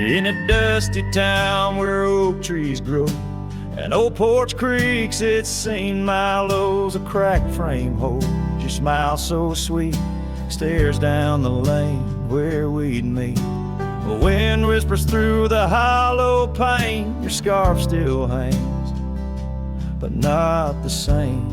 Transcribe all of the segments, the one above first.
In a dusty town where oak trees grow and old Porch Creek's its seen my lows, a cracked frame holds your smile so sweet, stares down the lane where we'd meet. The wind whispers through the hollow pane, your scarf still hangs, but not the same.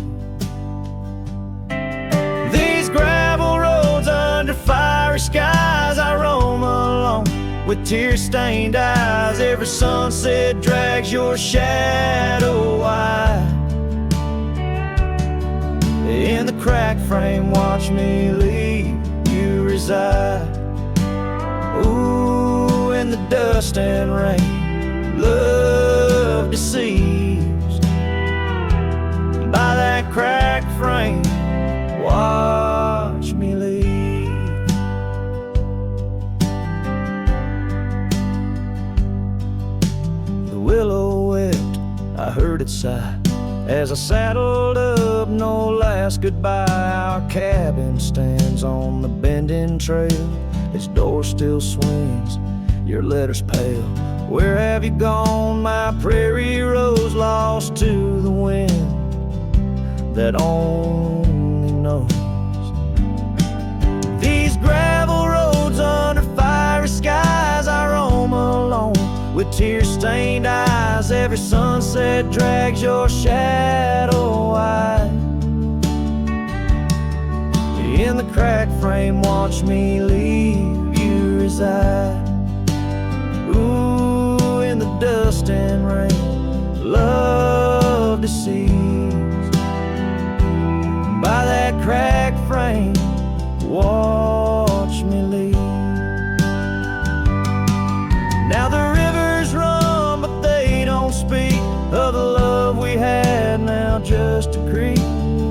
These gravel roads under fiery skies, I roam alone with tear-stained eyes. Every sunset drags your shadow wide. In the cracked frame, watch me leave you reside. Ooh, in the dust and rain, love deceives. By that cracked frame, watch me leave. The willow wept, I heard it sigh as I saddled up, no last goodbye. Our cabin stands on the bending trail, its door still swings, your letters pale. Where have you gone, my prairie rose, lost to the wind that only knows? These gravel roads under fiery skies, I roam alone with tear-stained eyes. Every sunset drags your shadow wide. In the cracked frame, watch me leave you reside. Ooh, in the dust and rain, love deceives. By that cracked frame, watch me leave. Now the rivers run, but they don't speak of the love we had, now just a creek.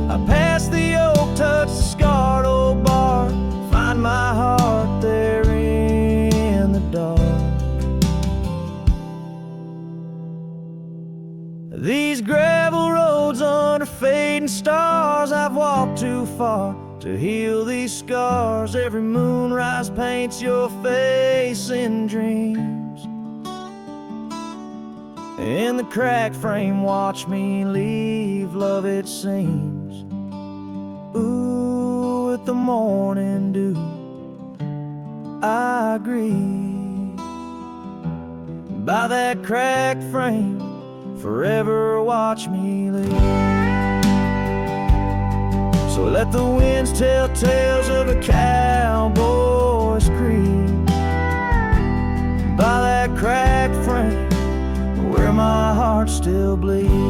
I pass the oak, touch the scarred old bar, find my heart there in the dark. These gravel roads under fading stars, I've walked too far to heal these scars. Every moonrise paints your face in dreams. In the cracked frame, watch me leave, love it seems. Ooh, with the morning dew, I agree. By that cracked frame, forever watch me leave. So let the winds tell tales of a cowboy's creed. By that cracked frame, where my heart still bleeds.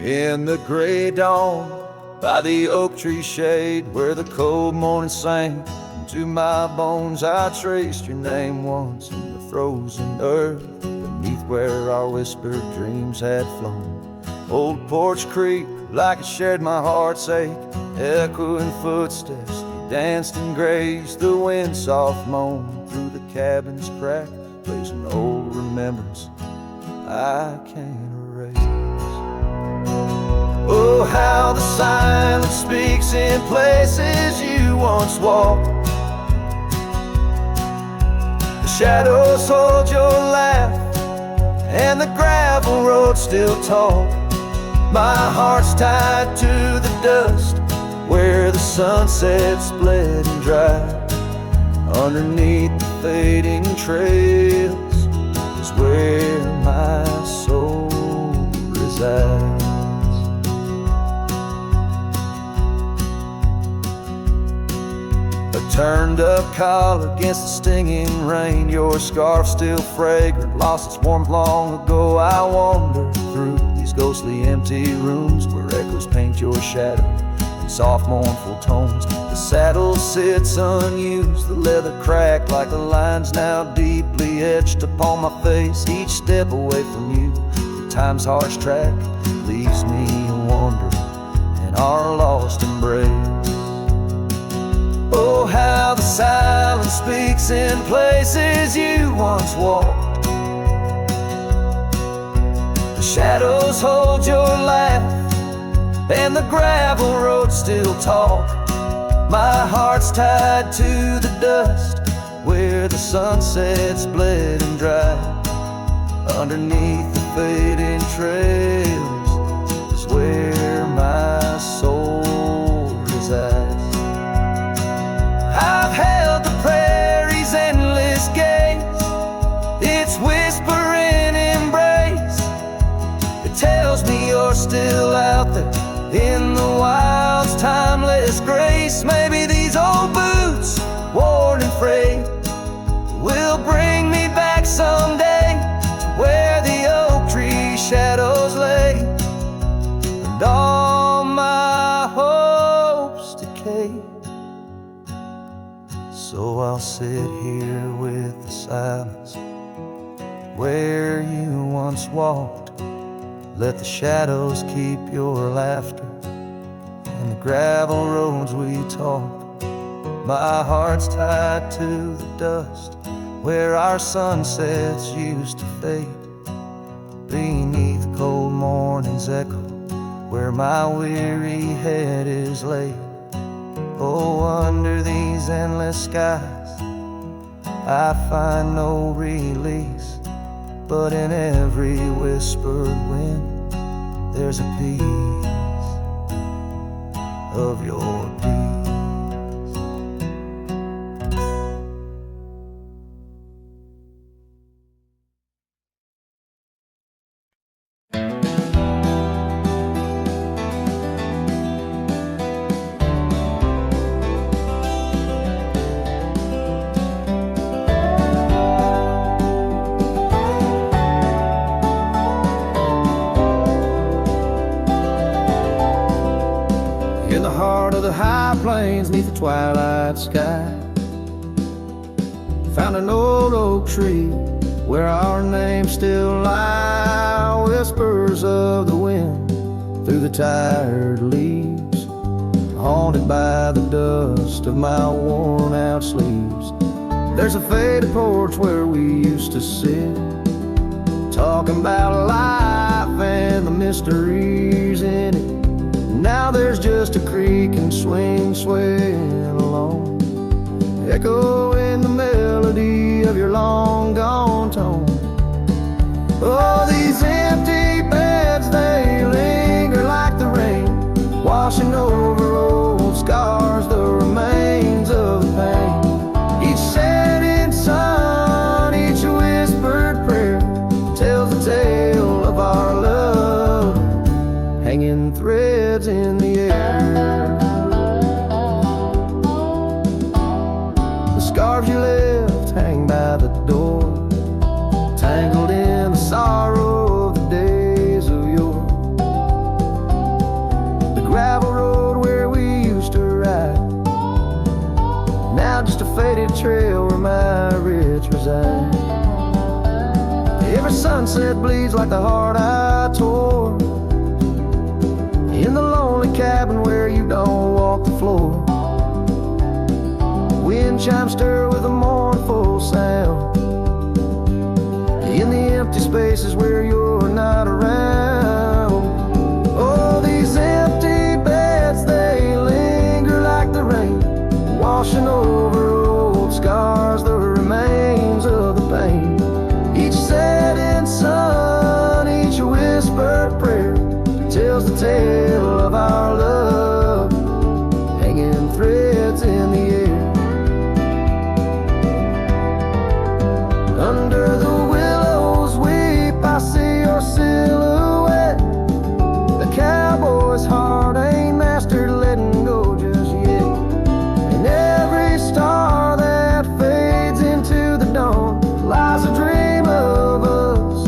In the gray dawn, by the oak tree shade, where the cold morning sank into my bones, I traced your name once in the frozen earth, beneath where our whispered dreams had flown. Old Porch Creek, like it shared my heart's ache, echoing footsteps, you danced and grazed. The wind soft moan through the cabin's crack, plays an old remembrance I can't erase. Oh, how the silence speaks in places you once walked. The shadows hold your laugh, and the gravel road still talk. My heart's tied to the dust, where the sunset's bled and dried. Underneath the fading trails is where my soul resides. Turned up collar against the stinging rain, your scarf still fragrant, lost its warmth long ago. I wander through these ghostly empty rooms where echoes paint your shadow in soft mournful tones. The saddle sits unused, the leather cracked like the lines now deeply etched upon my face. Each step away from you, time's harsh track leaves me wondering, in our lost embrace. Oh, how the silence speaks in places you once walked. The shadows hold your laugh, and the gravel roads still talk. My heart's tied to the dust where the sunsets bled and dried. Underneath the fading trails is where my soul resides. I've held the prairie's endless gaze, its whispering embrace. It tells me you're still out there in the wild's timeless grace. Maybe these old boots, worn and frayed, will bring me back someday to where the oak tree shadows lay, and all my hopes decay. So I'll sit here with the silence where you once walked. Let the shadows keep your laughter and the gravel roads we talk. My heart's tied to the dust where our sunsets used to fade. Beneath cold morning's echo where my weary head is laid. Oh, under these endless skies I find no release, but in every whispered wind there's a piece of your peace. In the heart of the high plains, neath the twilight sky, found an old oak tree where our names still lie. Whispers of the wind through the tired leaves, haunted by the dust of my worn out sleeves. There's a faded porch where we used to sit, talking about life and the mysteries in it. Now there's just a creak and swing swaying along, echoing the melody of your long gone tone. Oh, these empty beds, they linger like the rain, washing over old scars, the remains of the pain. Each setting sun, each whispered prayer tells the tale of our love, hanging threads in the air. The scarves you left hang by the door, tangled in the sorrow of the days of yore. The gravel road where we used to ride, now just a faded trail where my rich reside. Every sunset bleeds like the heart I tore, in the lonely cabin where you don't walk the floor. Wind chimes stir with a mournful sound, in the empty spaces where you're not around. Oh, these empty beds, they linger like the rain, washing over old scars, the remains of the pain. Each setting sun, each whispered prayer tells the tale of our love, hanging threads in the air. Under the willows weep, I see your silhouette. The cowboy's heart ain't mastered letting go just yet. And every star that fades into the dawn lies a dream of us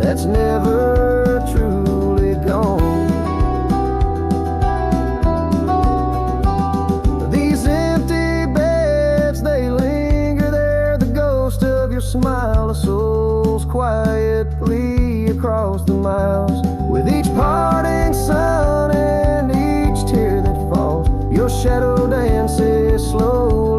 that's never truly gone. Smile of souls quietly across the miles, with each parting sun and each your shadow dances slowly